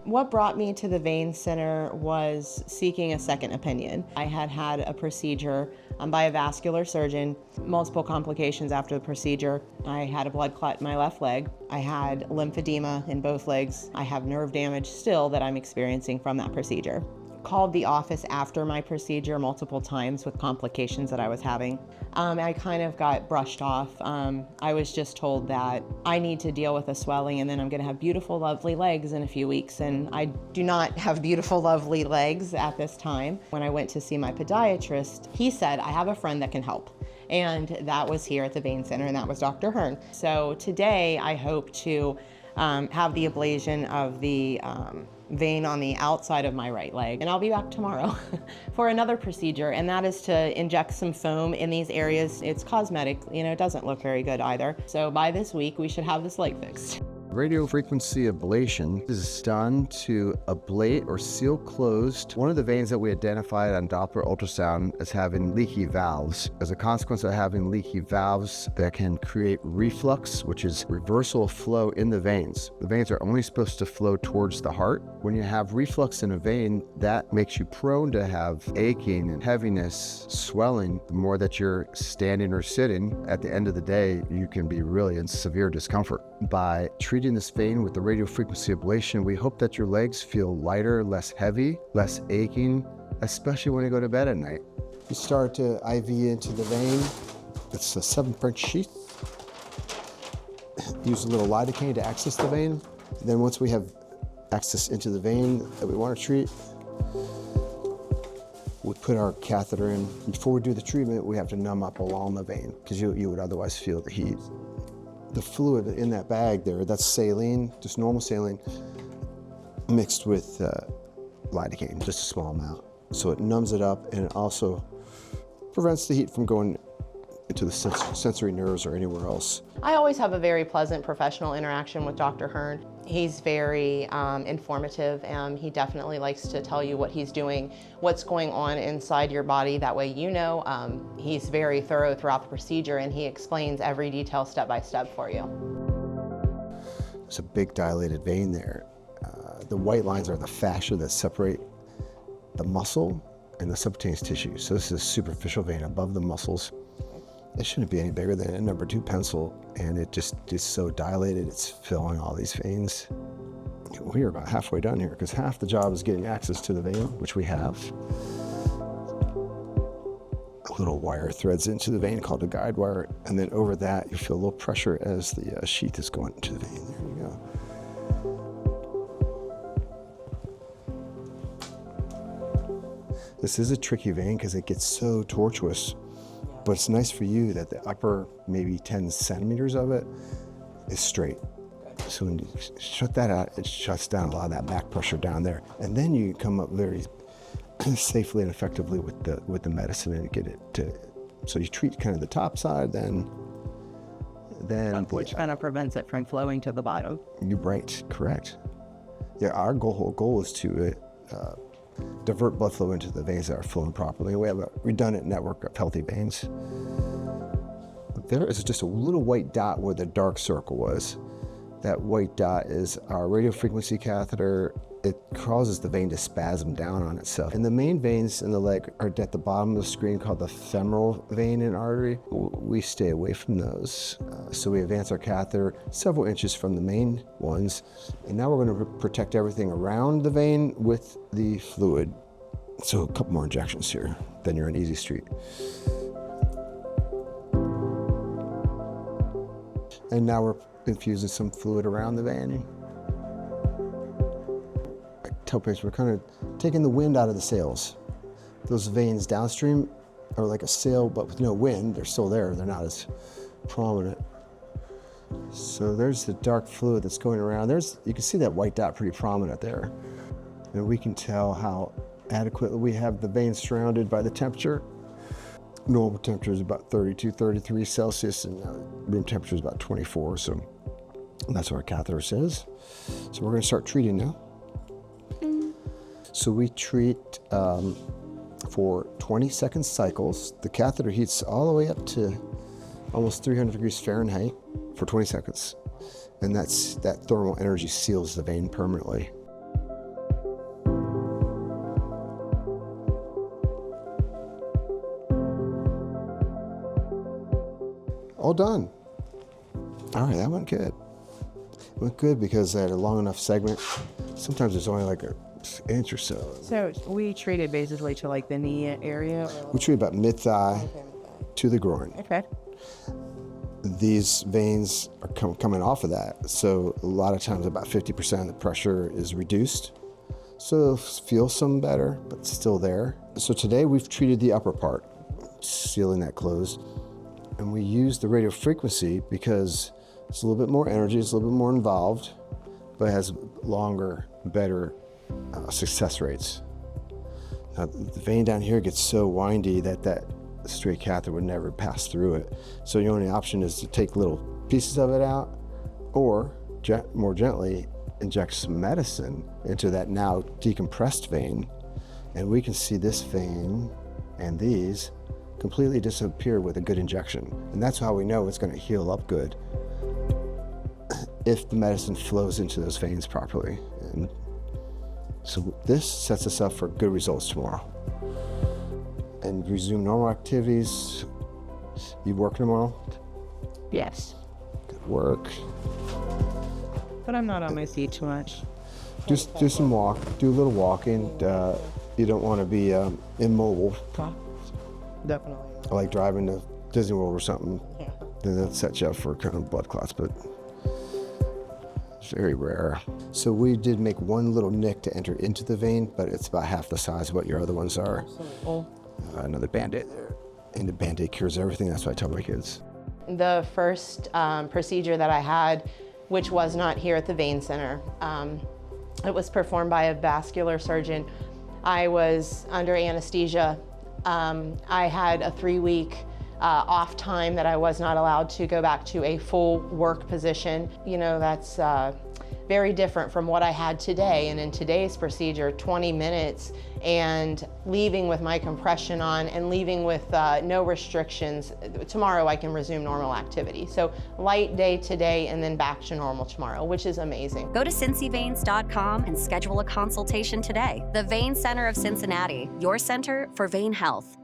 What brought me to the vein center was seeking a second opinion. I had a procedure by a vascular surgeon, multiple complications after the procedure. I had a blood clot in my left leg. I had lymphedema in both legs. I have nerve damage still that I'm experiencing from that procedure. Called the office after my procedure multiple times with complications that I was having. I kind of got brushed off. I was just told that I need to deal with the swelling and then I'm gonna have beautiful, lovely legs in a few weeks. And I do not have beautiful, lovely legs at this time. When I went to see my podiatrist, he said, I have a friend that can help. And that was here at the Vein Center, and that was Dr. Hearn. So today I hope to have the ablation of the vein on the outside of my right leg. And I'll be back tomorrow for another procedure, and that is to inject some foam in these areas. It's cosmetic, it doesn't look very good either. So by this week, we should have this leg fixed. Radiofrequency ablation is done to ablate or seal closed one of the veins that we identified on Doppler ultrasound as having leaky valves. As a consequence of having leaky valves, that can create reflux, which is reversal of flow in the veins. The veins are only supposed to flow towards the heart. When you have reflux in a vein, that makes you prone to have aching and heaviness, swelling. The more that you're standing or sitting, at the end of the day, you can be really in severe discomfort. By treating this vein with the radiofrequency ablation, we hope that your legs feel lighter, less heavy, less aching, especially when you go to bed at night. You start to IV into the vein. It's a 7-French sheath. Use a little lidocaine to access the vein. Then once we have access into the vein that we want to treat, we put our catheter in. Before we do the treatment, we have to numb up along the vein because you would otherwise feel the heat. The fluid in that bag there, that's saline, just normal saline, mixed with lidocaine, just a small amount. So it numbs it up, and it also prevents the heat from going into the sensory nerves or anywhere else. I always have a very pleasant professional interaction with Dr. Hearn. He's very informative, and he definitely likes to tell you what he's doing, what's going on inside your body. That way you know. He's very thorough throughout the procedure, and he explains every detail step by step for you. There's a big dilated vein there. The white lines are the fascia that separate the muscle and the subcutaneous tissue. So this is a superficial vein above the muscles. It shouldn't be any bigger than a number 2 pencil, and it just is so dilated, it's filling all these veins. We are about halfway done here, because half the job is getting access to the vein, which we have. A little wire threads into the vein called a guide wire, and then over that, you feel a little pressure as the sheath is going into the vein. There you go. This is a tricky vein because it gets so tortuous. But it's nice for you that the upper maybe 10 centimeters of it is straight. So when you shut that out, it shuts down a lot of that back pressure down there. And then you come up very safely and effectively with the medicine and get it to, so you treat kind of the top side, then which kind of prevents it from flowing to the bottom. You're right, correct. Yeah, our whole goal is to divert blood flow into the veins that are flowing properly. We have a redundant network of healthy veins. There is just a little white dot where the dark circle was. That white dot is our radiofrequency catheter. It causes the vein to spasm down on itself. And the main veins in the leg are at the bottom of the screen called the femoral vein and artery. We stay away from those. So we advance our catheter several inches from the main ones. And now we're going to protect everything around the vein with the fluid. So a couple more injections here, then you're on easy street. And now we're infusing some fluid around the vein. I tell patients we're kind of taking the wind out of the sails. Those veins downstream are like a sail, but with no wind. They're still there. They're not as prominent. So there's the dark fluid that's going around. You can see that white dot pretty prominent there. And we can tell how adequately we have the vein surrounded by the temperature. Normal temperature is about 32, 33 Celsius, and room temperature is about 24, so that's what our catheter says. So we're going to start treating now. So we treat for 20-second cycles. The catheter heats all the way up to almost 300 degrees Fahrenheit for 20 seconds. And that thermal energy seals the vein permanently. done. All right, that went good. Went good because I had a long enough segment. Sometimes it's only like an inch or so. So we treated basically to like the knee area? We treat about mid-thigh to the groin. Okay. These veins are coming off of that. So a lot of times about 50% of the pressure is reduced. So it feels some better, but still there. So today we've treated the upper part, sealing that closed. And we use the radiofrequency because it's a little bit more energy, it's a little bit more involved, but it has longer, better success rates. Now, the vein down here gets so windy that straight catheter would never pass through it. So the only option is to take little pieces of it out, or more gently inject some medicine into that now decompressed vein, and we can see this vein and these completely disappear with a good injection. And that's how we know it's going to heal up good, if the medicine flows into those veins properly. And so this sets us up for good results tomorrow. And resume normal activities. You work tomorrow? Yes. Good work. But I'm not on my feet too much. Just do some walk, do a little walking. You don't want to be immobile. Definitely. Like driving to Disney World or something. Yeah. Then that sets you up for kind of blood clots, but it's very rare. So we did make one little nick to enter into the vein, but it's about half the size of what your other ones are. Another Band-Aid there. And the Band-Aid cures everything. That's what I tell my kids. The first procedure that I had, which was not here at the Vein Center, it was performed by a vascular surgeon. I was under anesthesia. I had a 3-week off time that I was not allowed to go back to a full work position. You know, that's very different from what I had today. And in today's procedure, 20 minutes and leaving with my compression on and leaving with no restrictions. Tomorrow I can resume normal activity. So light day today and then back to normal tomorrow, which is amazing. Go to cincyveins.com and schedule a consultation today. The Vein Center of Cincinnati, your center for vein health.